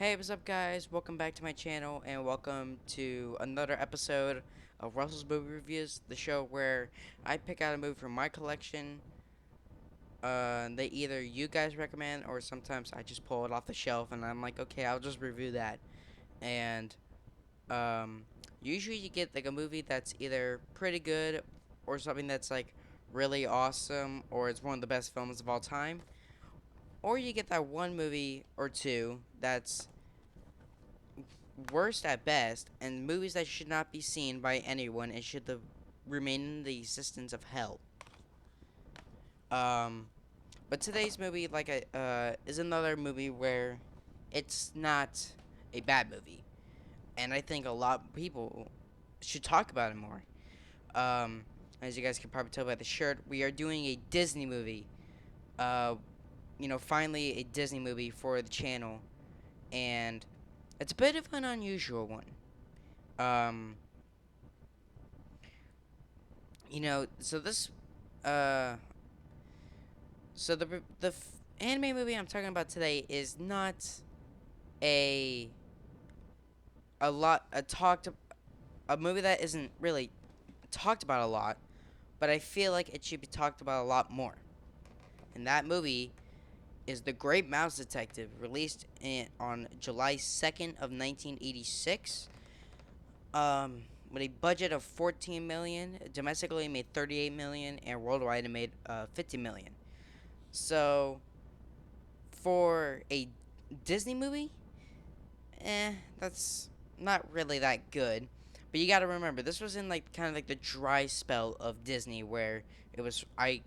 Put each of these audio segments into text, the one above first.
Hey, what's up, guys? Welcome back to my channel, and welcome to another episode of Russell's Movie Reviews, the show where I pick out a movie from my collection. They either you guys recommend, or sometimes I just pull it off the shelf, and I'm like, okay, I'll just review that. And um, usually you get like a movie that's either pretty good, or something that's like really awesome, or it's one of the best films of all time, or you get that one movie or two that's worst at best, and movies that should not be seen by anyone and should remain in the existence of hell. Um, but today's movie, is another movie where it's not a bad movie, and I think a lot of people should talk about it more. Um, as you guys can probably tell by the shirt, we are doing a Disney movie. Uh, finally a Disney movie for the channel, and it's a bit of an unusual one. Um, so this uh so anime movie I'm talking about today is not a a lot a talked a movie that isn't really talked about a lot, but I feel like it should be talked about a lot more. And that movie is The Great Mouse Detective, released on July 2nd of 1986. With a budget of 14 million, domestically it made 38 million, and worldwide it made 50 million. So for a Disney movie, that's not really that good. But you gotta remember, this was in like kind of like the dry spell of Disney, where it was I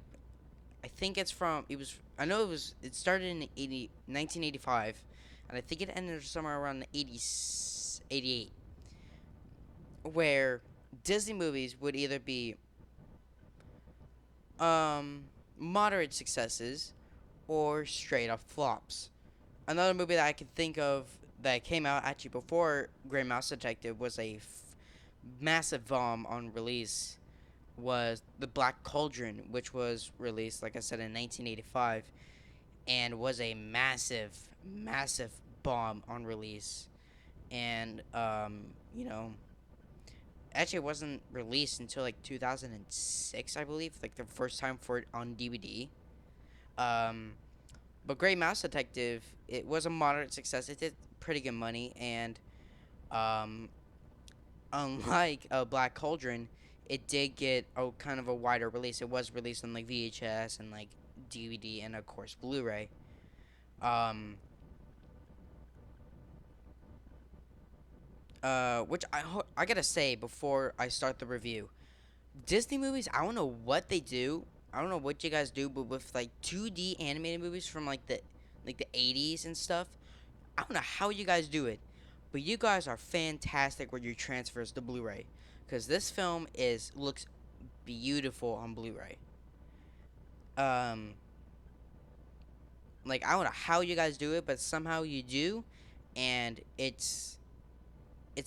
think it's from it was I know it started in 1985, and I think it ended somewhere around 88, where Disney movies would either be moderate successes or straight up flops. Another movie that I can think of that came out actually before Great Mouse Detective was a massive bomb on release was the Black Cauldron, which was released, like I said, in 1985, and was a massive bomb on release. And actually, it wasn't released until like 2006, I believe, like the first time for it on DVD. Um, but Great Mouse Detective, it was a moderate success. It did pretty good money, and um, unlike Black Cauldron, it did get a kind of a wider release. It was released on like VHS and like DVD and of course Blu-ray. Um, which I gotta say before I start the review, Disney movies. I don't know what they do. I don't know what you guys do, but with like 2D animated movies from like the 80s and stuff, I don't know how you guys do it, but you guys are fantastic with your transfers to Blu-ray, because this film is looks beautiful on Blu-ray. Um, like I don't know how you guys do it, but somehow you do, and it's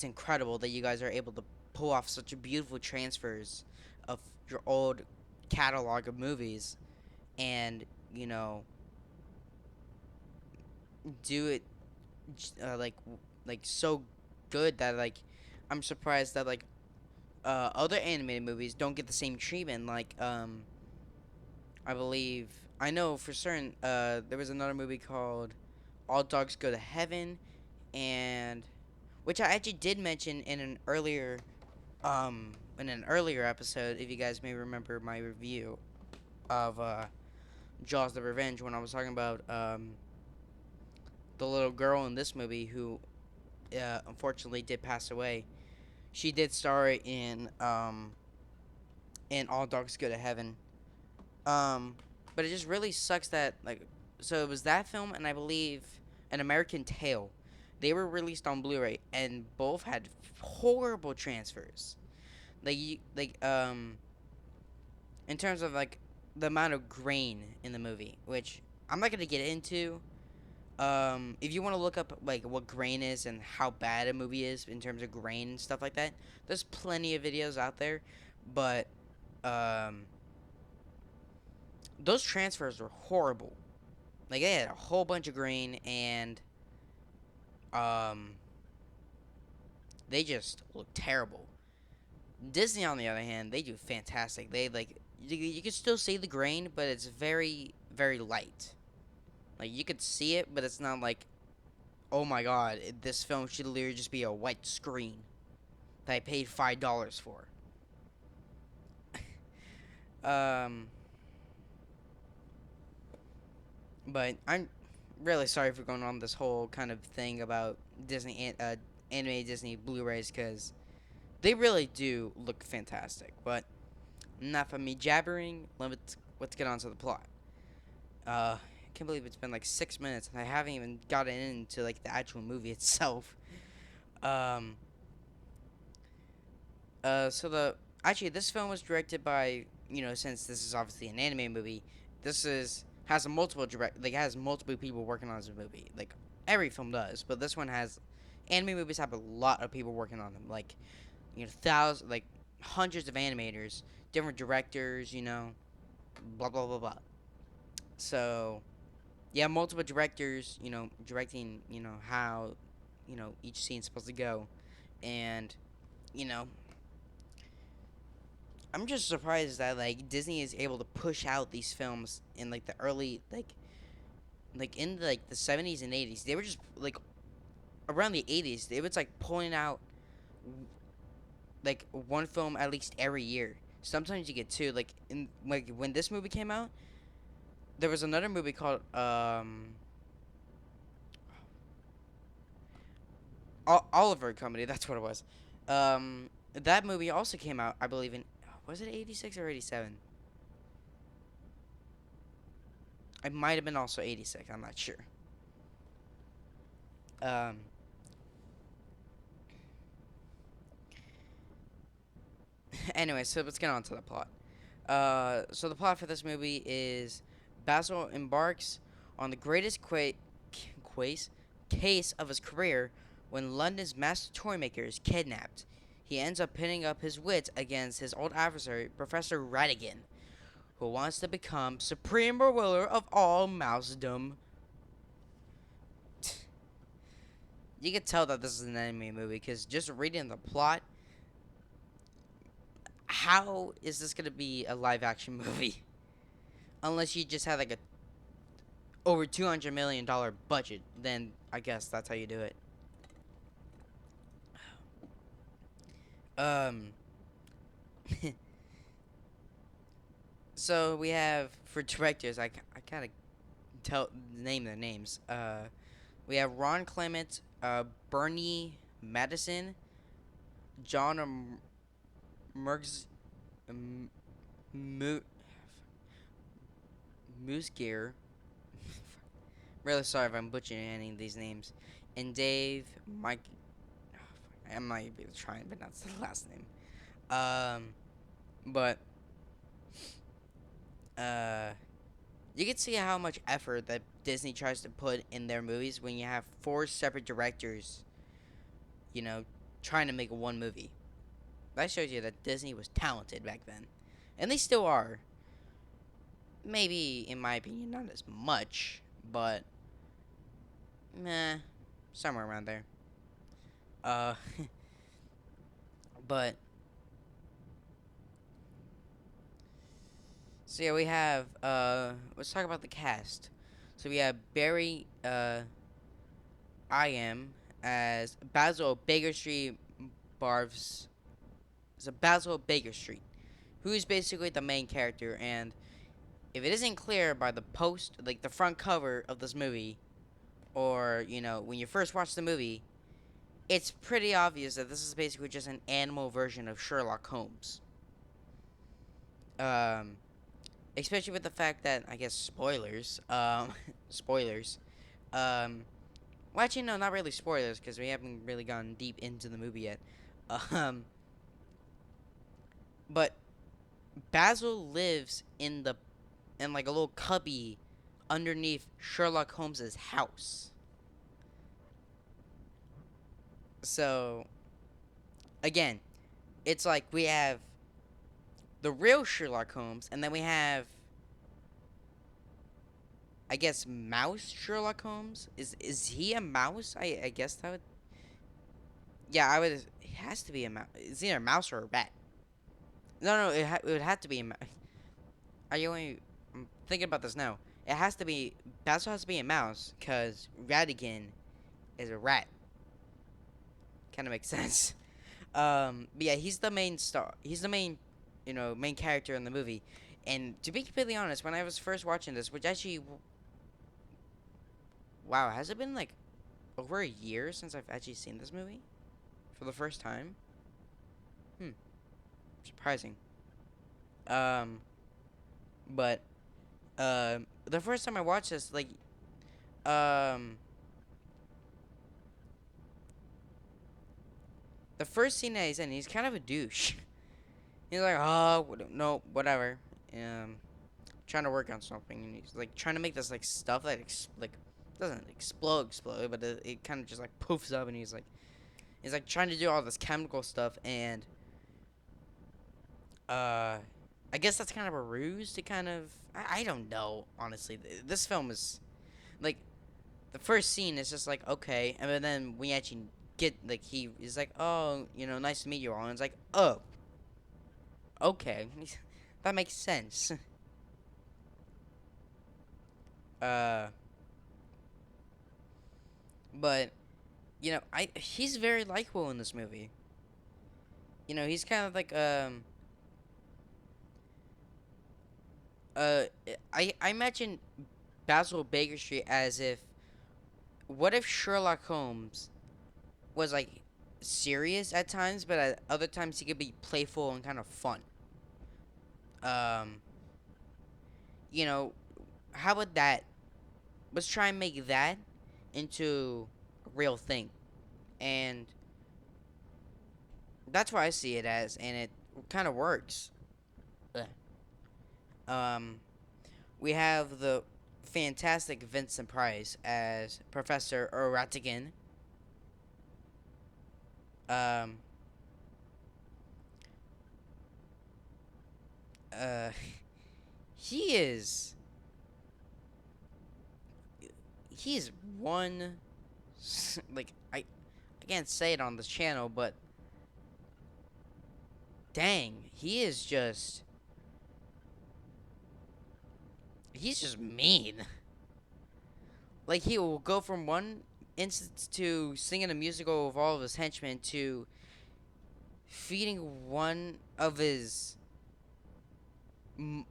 incredible that you guys are able to pull off such a beautiful transfers of your old catalog of movies, and you know do it like so good that like I'm surprised that like other animated movies don't get the same treatment. Like I believe I know for certain there was another movie called All Dogs Go to Heaven, and which I actually did mention in an earlier episode, if you guys may remember my review of Jaws the Revenge, when I was talking about the little girl in this movie who unfortunately did pass away. She did star in All Dogs Go to Heaven. Um, but it just really sucks that like so it was that film, and I believe An American Tail. They were released on Blu-ray, and both had horrible transfers. In terms of like the amount of grain in the movie, which I'm not gonna get into. If you want to look up like what grain is and how bad a movie is in terms of grain and stuff like that, there's plenty of videos out there. But um, those transfers were horrible. Like they had a whole bunch of grain, and Um, they just look terrible. Disney, on the other hand, they do fantastic. They like you can still see the grain, but it's very very light. Like you could see it, but it's not like, oh my god, this film should literally just be a white screen that I paid $5 for. Um, but I'm really sorry for going on this whole kind of thing about anime Disney Blu-rays, because they really do look fantastic. But enough of me jabbering. Let's get on to the plot. I can't believe it's been like 6 minutes and I haven't even gotten into like the actual movie itself. Um, so the actually this film was directed by, since this is obviously an anime movie, this is has a multiple direct like has multiple people working on this movie. Like every film does, but this one has anime movies have a lot of people working on them. Like thousands, like hundreds of animators, different directors. Blah blah blah blah. So yeah, multiple directors. Directing. How each scene's supposed to go, and you know I'm just surprised that like Disney is able to push out these films in like the early like in like the 70s and 80s. They were just like around the 80s. They was like pulling out like one film at least every year. Sometimes you get two. Like in like when this movie came out, there was another movie called Oliver Company. That's what it was. That movie also came out, I believe in, was it 86 or 87? It might have been also 86. I'm not sure. Um, anyway, so let's get on to the plot. So the plot for this movie is Basil embarks on the greatest case of his career when London's master toymaker is kidnapped. He ends up pinning up his wits against his old adversary, Professor Ratigan, who wants to become supreme ruler of all mousedom. You can tell that this is an anime movie because just reading the plot, how is this gonna be a live action movie? Unless you just had like a over $200 million budget, then I guess that's how you do it. Um, so we have for directors, I gotta name their names. We have Ron Clement, Bernie Madison, John Mergs, um, Mo- Moose Gear. Really sorry if I'm butchering any of these names. And Dave Mike. I'm not even trying to pronounce the last name. But uh, you can see how much effort that Disney tries to put in their movies when you have four separate directors. You know, trying to make one movie. That shows you that Disney was talented back then, and they still are. Maybe, in my opinion, not as much, but meh, somewhere around there. Uh, but so yeah, we have let's talk about the cast. So we have Barry I am as Basil Baker Street Barves. So Basil Baker Street, who is basically the main character, and if it isn't clear by the post, like the front cover of this movie, or when you first watch the movie, it's pretty obvious that this is basically just an animal version of Sherlock Holmes. Um, Especially with the fact that I guess spoilers, spoilers. Um, well, actually, no, not really spoilers because we haven't really gone deep into the movie yet. Um, but Basil lives in like a little cubby underneath Sherlock Holmes's house. So again, it's like we have the real Sherlock Holmes, and then we have I guess mouse Sherlock Holmes. Is he a mouse? I guess that would. Yeah, I would. It has to be a mouse. It's either a mouse or a rat. No, no, it would have to be a mouse. Are you only? I'm thinking about this now. It has to be. Basil has to be a mouse, cause Ratigan is a rat. Kind of makes sense. But yeah, he's the main star. He's the main, main character in the movie. And to be completely honest, when I was first watching this, which actually, wow, has it been like over a year since I've actually seen this movie for the first time? Hmm, surprising. Um, but the first time I watched this, like, um, the first scene that he's in, he's kind of a douche. He's like, oh, no, whatever. Um, trying to work on something, and he's like trying to make this like stuff that like doesn't explode, but it kind of just like poofs up, and he's like trying to do all this chemical stuff, and I guess that's kind of a ruse to kind of I don't know, honestly. This film is like the first scene is just like okay, and then we actually get like he is like, oh, nice to meet you all, and it's like, oh, okay, that makes sense. uh but I he's very likable in this movie. He's kind of like uh I imagine Basil Baker Street as if, what if Sherlock Holmes was like serious at times, but at other times he could be playful and kind of fun. Um, you know, how about that? Let's try and make that into a real thing, and that's what I see it as, and it kind of works. Ugh. Um, we have the fantastic Vincent Price as Professor Ratigan. Um, uh, he is he's one like I can't say it on this channel, but dang, he's just mean. Like he will go from one instance to singing a musical of all of his henchmen to feeding one of his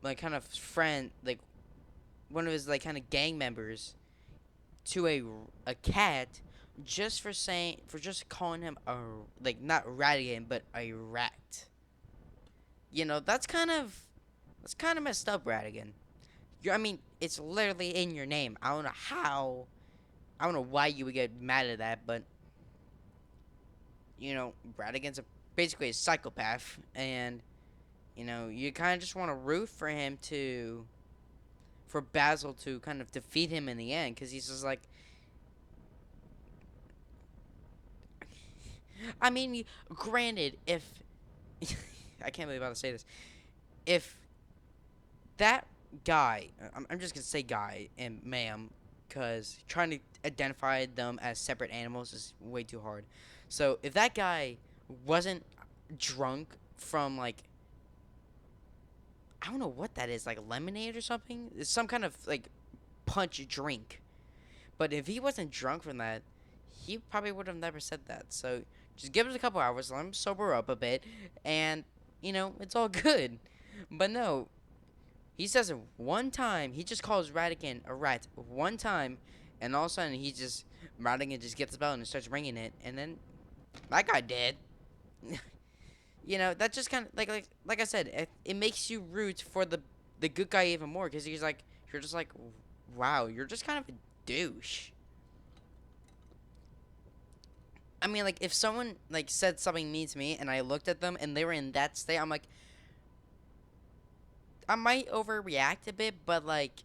like kind of friend, like one of his like kind of gang members to a cat just for just calling him a like not radigan but a rat. That's kind of messed up, Radigan. I mean, it's literally in your name. I don't know how. I don't know why you would get mad at that, but Radigan's basically a psychopath, and you kind of just want to root for him for Basil to kind of defeat him in the end, because he's just like, I mean, granted, if I can't believe I'm about to say this, if that guy, I'm just gonna say guy and ma'am, because trying to identify them as separate animals is way too hard. So if that guy wasn't drunk from like I don't know what that is, like lemonade or something, it's some kind of like punch drink. But if he wasn't drunk from that, he probably would have never said that. So just give us a couple hours, let him sober up a bit, and it's all good. But no, he says it one time. He just calls Radigan a rat one time, and all of a sudden Radigan just gets the bell and starts ringing it, and then that guy dead. That just kind of like I said, it makes you root for the good guy even more, because you're just like, wow, you're just kind of a douche. I mean, like if someone like said something mean to me and I looked at them and they were in that state, I'm like, I might overreact a bit, but like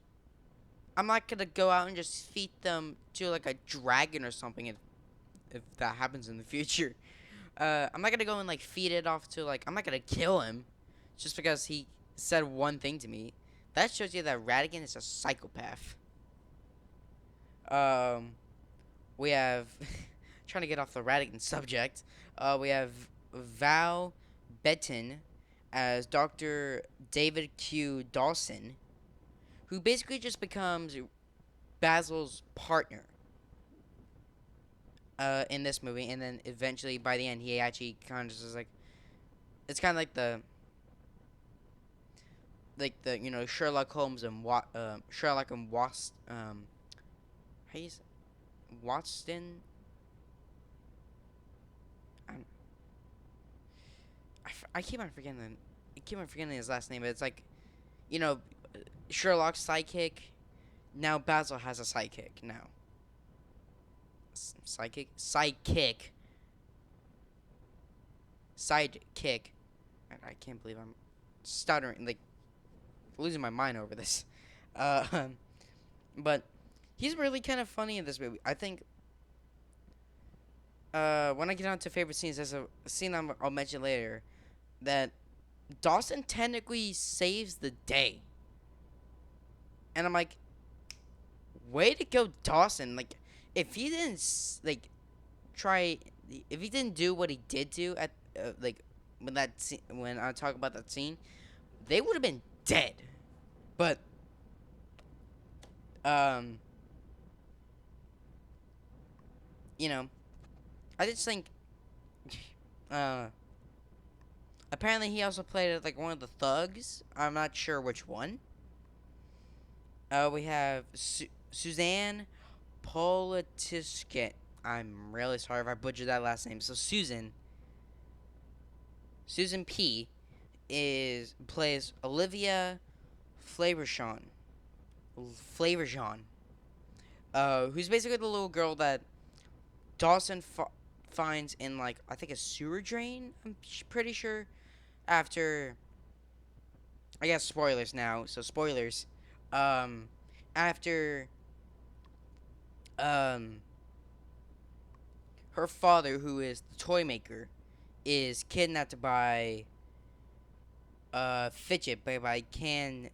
I'm not gonna go out and just feed them to like a dragon or something if that happens in the future. I'm not gonna go and like feed it off to like I'm not gonna kill him just because he said one thing to me. That shows you that Radigan is a psychopath. Um, we have trying to get off the Radigan subject. We have Val Betten as Dr. David Q. Dawson, who basically just becomes Basil's partner in this movie, and then eventually by the end he actually kind of just is like, it's kind of like the Sherlock Holmes and Sherlock and how you say, Watson. I'm, I keep on forgetting his last name, but it's like, you know Sherlock's sidekick. Now Basil has a sidekick now. Sidekick. I can't believe I'm stuttering, like losing my mind over this. Uh, but he's really kind of funny in this movie. I think. When I get on to favorite scenes, there's a scene I'll mention later that Dawson technically saves the day, and I'm like, way to go, Dawson! Like, if he didn't like try, if he didn't do what he did do at like when I talk about that scene, they would have been dead. But um, you know, I just think uh, apparently he also played like one of the thugs. I'm not sure which one. We have Suzanne Politiskit. I'm really sorry if I butchered that last name. So Susan P plays Olivia Flaverjean. Flaverjean. Who's basically the little girl that Dawson finds in, like, I think a sewer drain. I'm pretty sure. After, I guess spoilers now. So spoilers. After um her father, who is the toy maker, is kidnapped by Fidget by Candy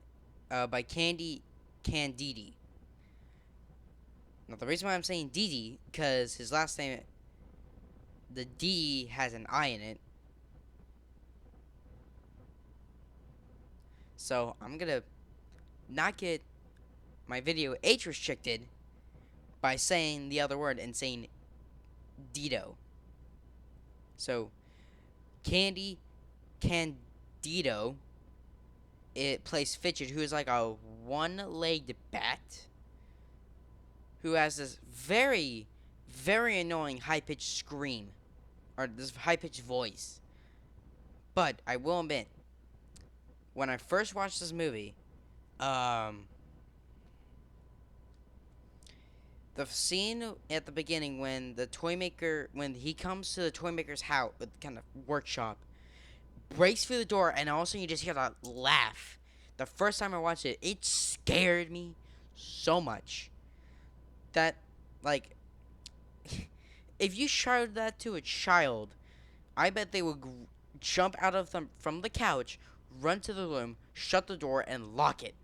Candidi. Now the reason why I'm saying Didi, because his last name, the D has an I in it. So I'm gonna not get my video age restricted by saying the other word and saying Dido. So Candy Candido, it plays Fidget, who is like a one-legged bat who has this very, very annoying high-pitched scream, or this high-pitched voice. But I will admit, when I first watched this movie, the scene at the beginning when when he comes to the toy maker's house, kind of workshop, breaks through the door, and all of a sudden you just hear that laugh. The first time I watched it, it scared me so much that, like, if you shouted that to a child, I bet they would jump out of them from the couch, run to the room, shut the door, and lock it.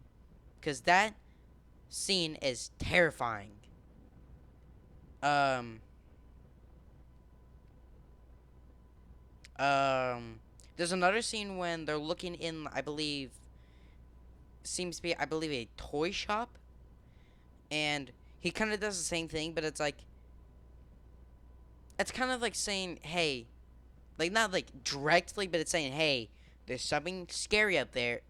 Because that scene is terrifying. Um, there's another scene when they're looking in, I believe, seems to be, I believe, a toy shop. And he kind of does the same thing, but it's like, it's kind of like saying, hey, like, not like directly, but it's saying, hey, there's something scary up there,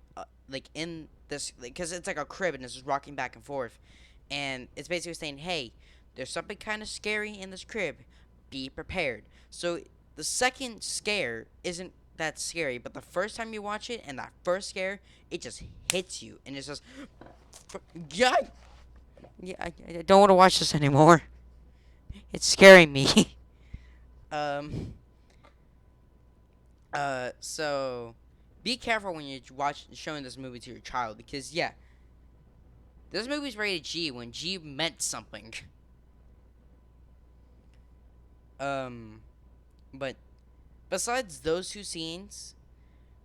like in this, because it's like a crib and it's just rocking back and forth. And it's basically saying, hey, there's something kind of scary in this crib. Be prepared. So the second scare isn't that scary, but the first time you watch it and that first scare, it just hits you. And it's just, yeah, I don't want to watch this anymore. It's scaring me. um, so be careful when you showing this movie to your child, because, yeah, this movie's rated G when G meant something. But besides those two scenes,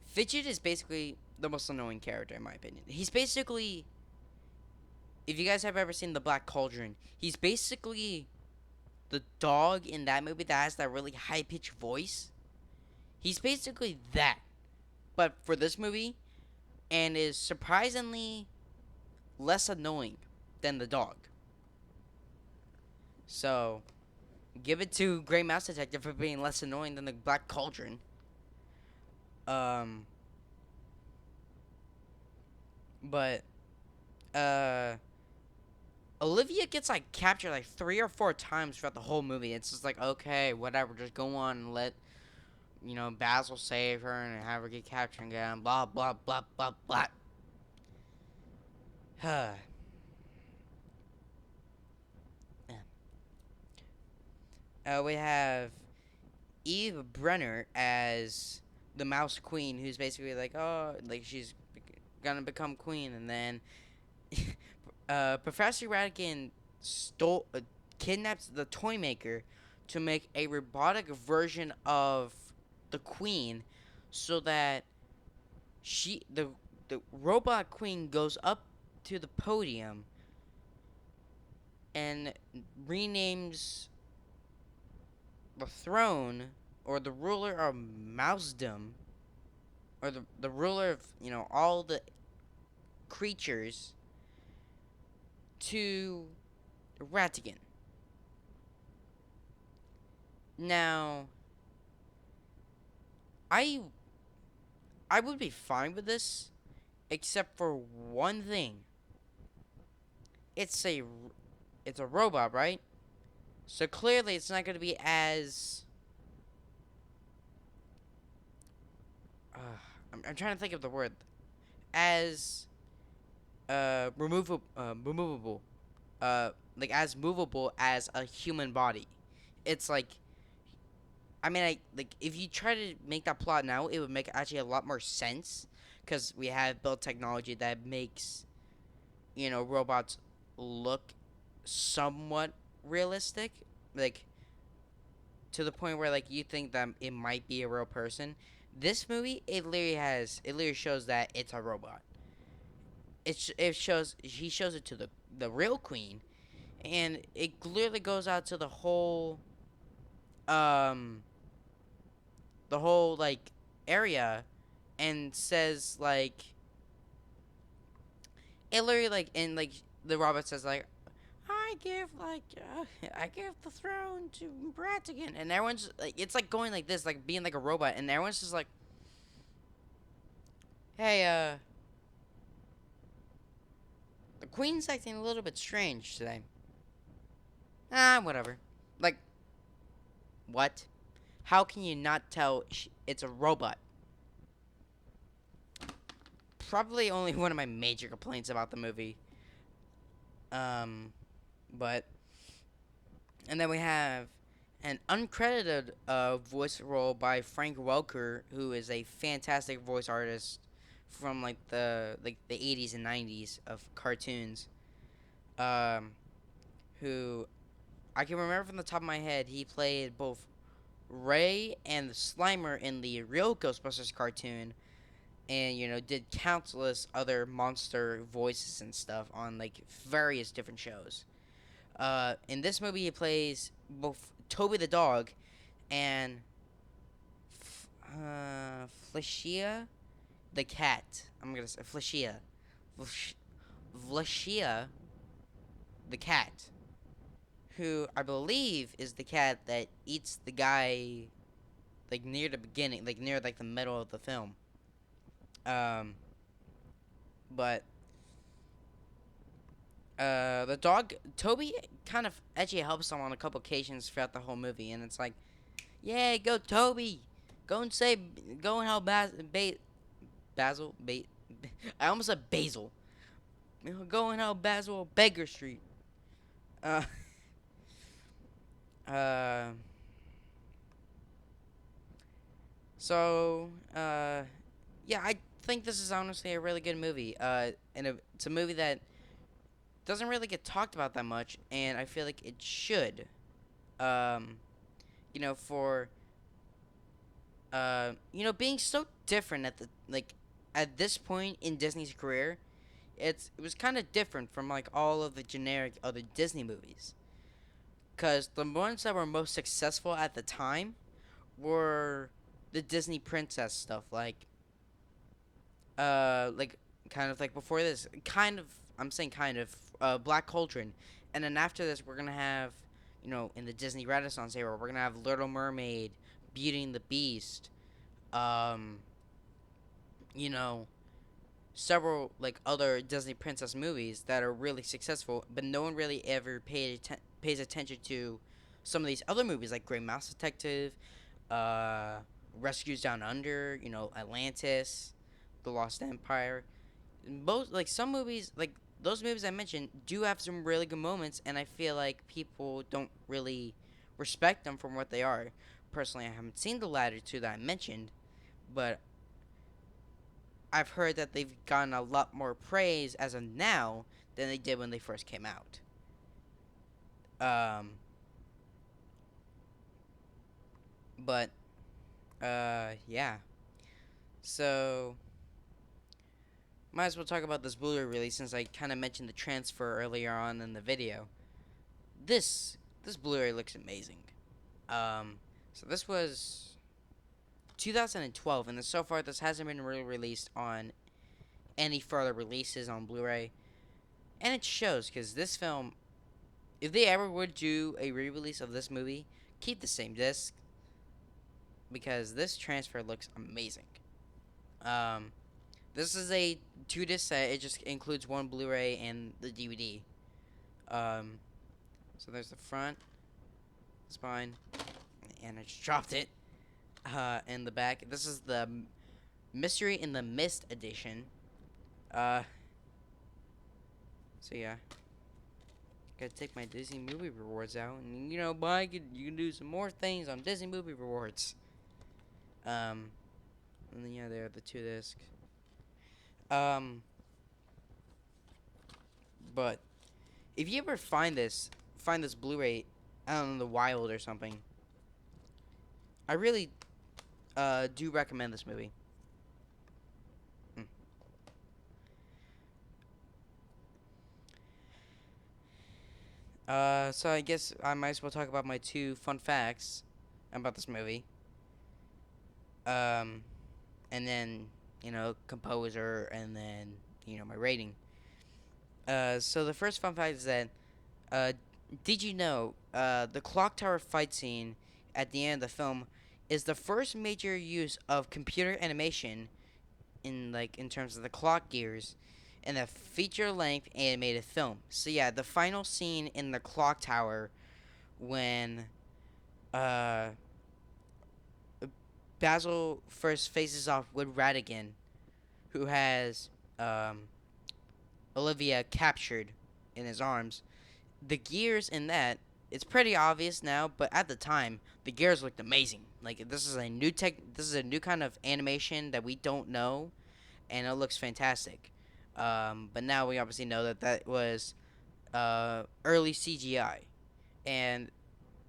Fidget is basically the most annoying character in my opinion. He's basically, if you guys have ever seen the Black Cauldron, he's basically the dog in that movie that has that really high pitched voice. He's basically that, but for this movie, and is surprisingly less annoying than the dog. So, give it to Grey Mouse Detective for being less annoying than the Black Cauldron. Um, but uh, Olivia gets like captured like 3 or 4 times throughout the whole movie. It's just like, okay, whatever, just go on and let Basil save her and have her get captured again. Blah blah blah blah blah. We have Eve Brenner as the Mouse Queen, who's basically like, oh, like she's gonna become queen, and then Professor Radigan kidnaps the toy maker to make a robotic version of the queen, so that the robot queen goes up to the podium and renames the throne, or the ruler of Mousedom, or the ruler of all the creatures, to Ratigan. Now, I I would be fine with this, except for one thing. It's a it's a robot, right? So clearly, it's not going to be as uh, I'm trying to think of the word, as removable, like as movable as a human body. It's like, I mean, like if you try to make that plot now, it would make actually a lot more sense, because we have built technology that makes robots look somewhat realistic, like to the point where like you think that it might be a real person. This movie, it literally shows that it's a robot. It shows he shows it to the real queen, and it clearly goes out to um the whole like area, and says like, it literally like, and like the robot says like, I give the throne to Bratigan, and everyone's like, it's like going like this, like being like a robot, and everyone's just like, hey, the queen's acting a little bit strange today. Whatever. Like, what? How can you not tell it's a robot? Probably only one of my major complaints about the movie. But and then we have an uncredited voice role by Frank Welker, who is a fantastic voice artist from like the 80s and 90s of cartoons. Um, who I can remember from the top of my head, he played both Ray and the Slimer in the real Ghostbusters cartoon, and did countless other monster voices and stuff on like various different shows. In this movie, he plays both Toby the dog and Flashia the cat. I'm gonna say Flashia, Flashia the cat, who I believe is the cat that eats the guy, like near the beginning, like near like the middle of the film. Um, but the dog Toby kind of actually helps him on a couple occasions throughout the whole movie, and it's like, yeah, go Toby, go and help Basil. I almost said Basil. Go and help Basil Baker Street. Uh, uh. So, yeah, I think this is honestly a really good movie. And it's a movie that doesn't really get talked about that much, and I feel like it should. Um, for being so different at the like at this point in Disney's career, it was kind of different from like all of the generic other Disney movies, because the ones that were most successful at the time were the Disney princess stuff, like kind of like before this, kind of, I'm saying kind of, Black Cauldron, and then after this we're gonna have, in the Disney Renaissance era, we're gonna have Little Mermaid, Beauty and the Beast, um, you know, several like other Disney princess movies that are really successful, but no one really ever pays attention to some of these other movies like Great Mouse Detective, uh, Rescues Down Under, Atlantis, The Lost Empire. Both like some movies like those movies I mentioned do have some really good moments, and I feel like people don't really respect them for what they are. Personally, I haven't seen the latter two that I mentioned, but I've heard that they've gotten a lot more praise as of now than they did when they first came out. Um, but yeah. So might as well talk about this Blu-ray release since I kind of mentioned the transfer earlier on in the video. This Blu-ray looks amazing. Um, so this was 2012, and so far this hasn't been really released on any further releases on Blu-ray, and it shows because this film, if they ever would do a re-release of this movie, keep the same disc because this transfer looks amazing. Um, this is a two-disc set. It just includes one Blu-ray and the DVD. Um, so there's the front, spine, and I just dropped it. In the back, this is the Mystery in the Mist edition. Uh, so yeah, gotta take my Disney movie rewards out, and you can do some more things on Disney movie rewards. And then yeah, there are the two discs. Um, but if you ever find this Blu-ray out in the wild or something, I really do recommend this movie. Hmm. So I guess I might as well talk about my two fun facts about this movie. Um, and then composer, and then my rating. So the first fun fact is that uh, did you know the clock tower fight scene at the end of the film is the first major use of computer animation in terms of the clock gears in a feature length animated film. So yeah, the final scene in the clock tower when uh Basil first faces off with Radigan, who has um Olivia captured in his arms. The gears in that, it's pretty obvious now, but at the time the gears looked amazing. Like this is a new kind of animation that we don't know, and it looks fantastic. But now we obviously know that that was early CGI, and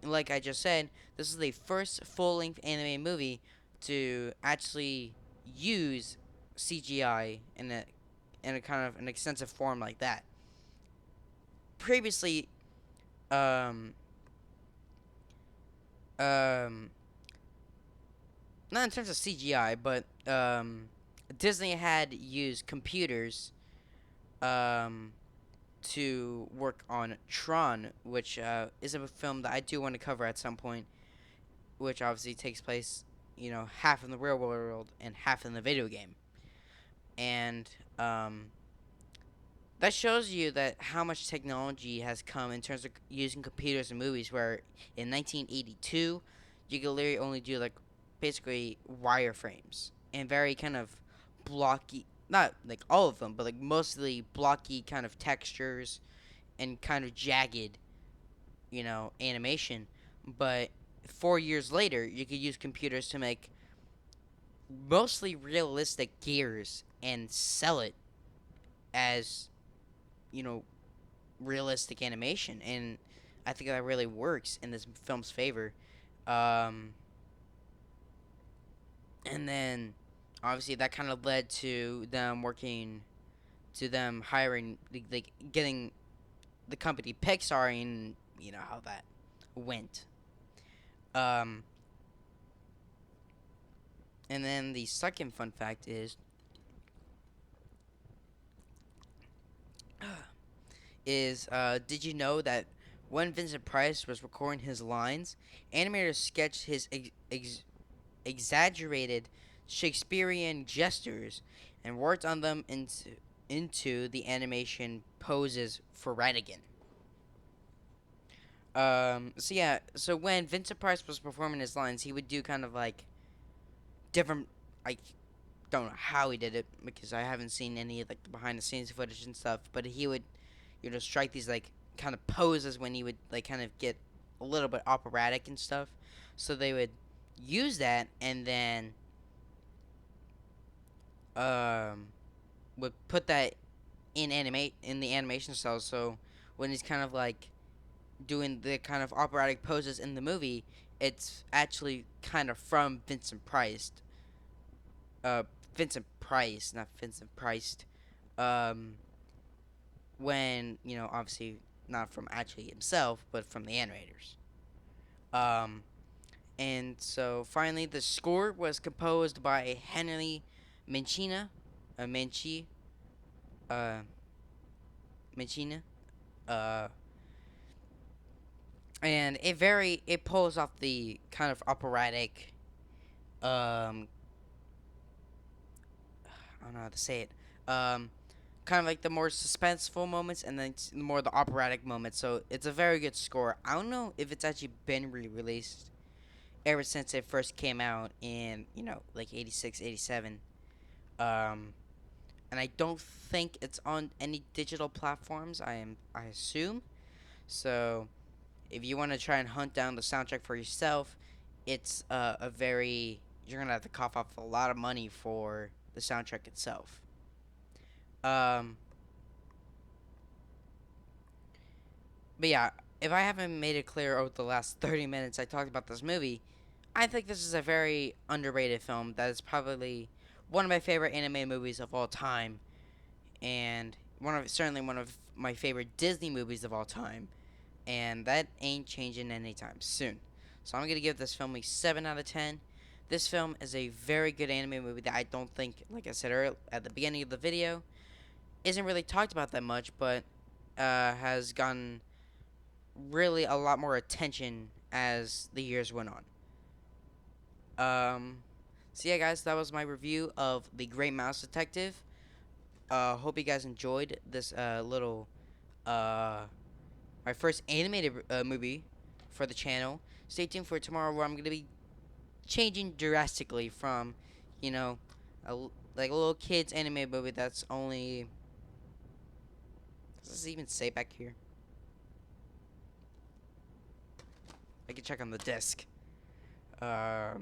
like I just said, this is the first full-length anime movie to actually use CGI in a kind of an extensive form like that. Previously, um, um, not in terms of CGI, but Disney had used computers um, to work on Tron, which is a film that I do want to cover at some point, which obviously takes place, half in the real world and half in the video game. And that shows you that how much technology has come in terms of using computers in movies. Where in 1982, you could literally only do like basically wireframes and very kind of blocky, not like all of them, but like mostly blocky kind of textures and kind of jagged, animation. But 4 years later, you could use computers to make mostly realistic gears and sell it as, you know, realistic animation. And I think that really works in this film's favor. Um, and then, obviously, that kind of led to them working to them hiring, like getting the company Pixar, and you know how that went. Um, and then the second fun fact is did you know that when Vincent Price was recording his lines, animators sketched his exaggerated Shakespearean gestures and worked on them into the animation poses for Ratigan. So yeah, so when Vincent Price was performing his lines, he would do kind of like different. I don't know how he did it because I haven't seen any like the behind the scenes footage and stuff. But he would, strike these like kind of poses when he would like kind of get a little bit operatic and stuff. So they would use that and then um would put that in the animation style. So when he's kind of like doing the kind of operatic poses in the movie, it's actually kind of from Vincent Price. Uh, Vincent Price, not Vincent Price. Um, when obviously not from actually himself, but from the animators. Um, and so finally, the score was composed by Henry Mancina, Manchi, uh, Mancina, uh, and it pulls off the kind of operatic, I don't know how to say it, kind of like the more suspenseful moments and then more the operatic moments. So it's a very good score. I don't know if it's actually been re-released ever since it first came out in like 86, 87. And I don't think it's on any digital platforms. I assume. So if you want to try and hunt down the soundtrack for yourself, it's a very you're gonna have to cough up a lot of money for the soundtrack itself. Um, but yeah, if I haven't made it clear over the last 30 minutes I talked about this movie, I think this is a very underrated film that is probably one of my favorite anime movies of all time, and certainly one of my favorite Disney movies of all time, and that ain't changing anytime soon. So I'm gonna give this film a 7 out of 10. This film is a very good anime movie that I don't think, like I said earlier at the beginning of the video, isn't really talked about that much, but has gotten really a lot more attention as the years went on. Um, so yeah, guys, that was my review of The Great Mouse Detective. Hope you guys enjoyed this little my first animated movie for the channel. Stay tuned for tomorrow where I'm gonna be changing drastically from, you know, like a little kids anime movie that's only. Does this even say back here? I can check on the disc. Uh,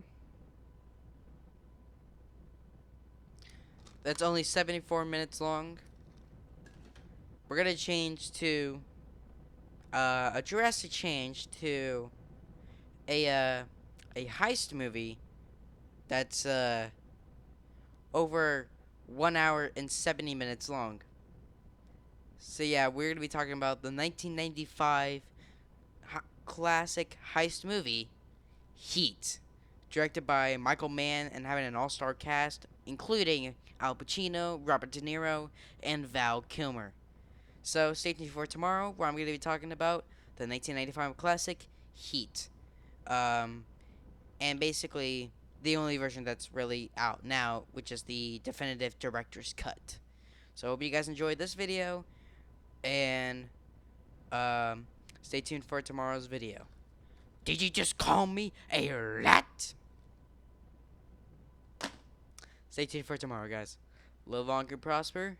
that's only 74 minutes long. We're gonna change to a drastic change to a heist movie that's over 1 hour and 70 minutes long. So yeah, we're gonna be talking about the 1995 classic heist movie Heat, directed by Michael Mann and having an all-star cast including Al Pacino, Robert De Niro, and Val Kilmer. So stay tuned for tomorrow where I'm going to be talking about the 1995 classic Heat. Um, and basically the only version that's really out now, which is the definitive director's cut. So I hope you guys enjoyed this video, and stay tuned for tomorrow's video. Did you just call me a rat? Stay tuned for tomorrow, guys. Live long and prosper,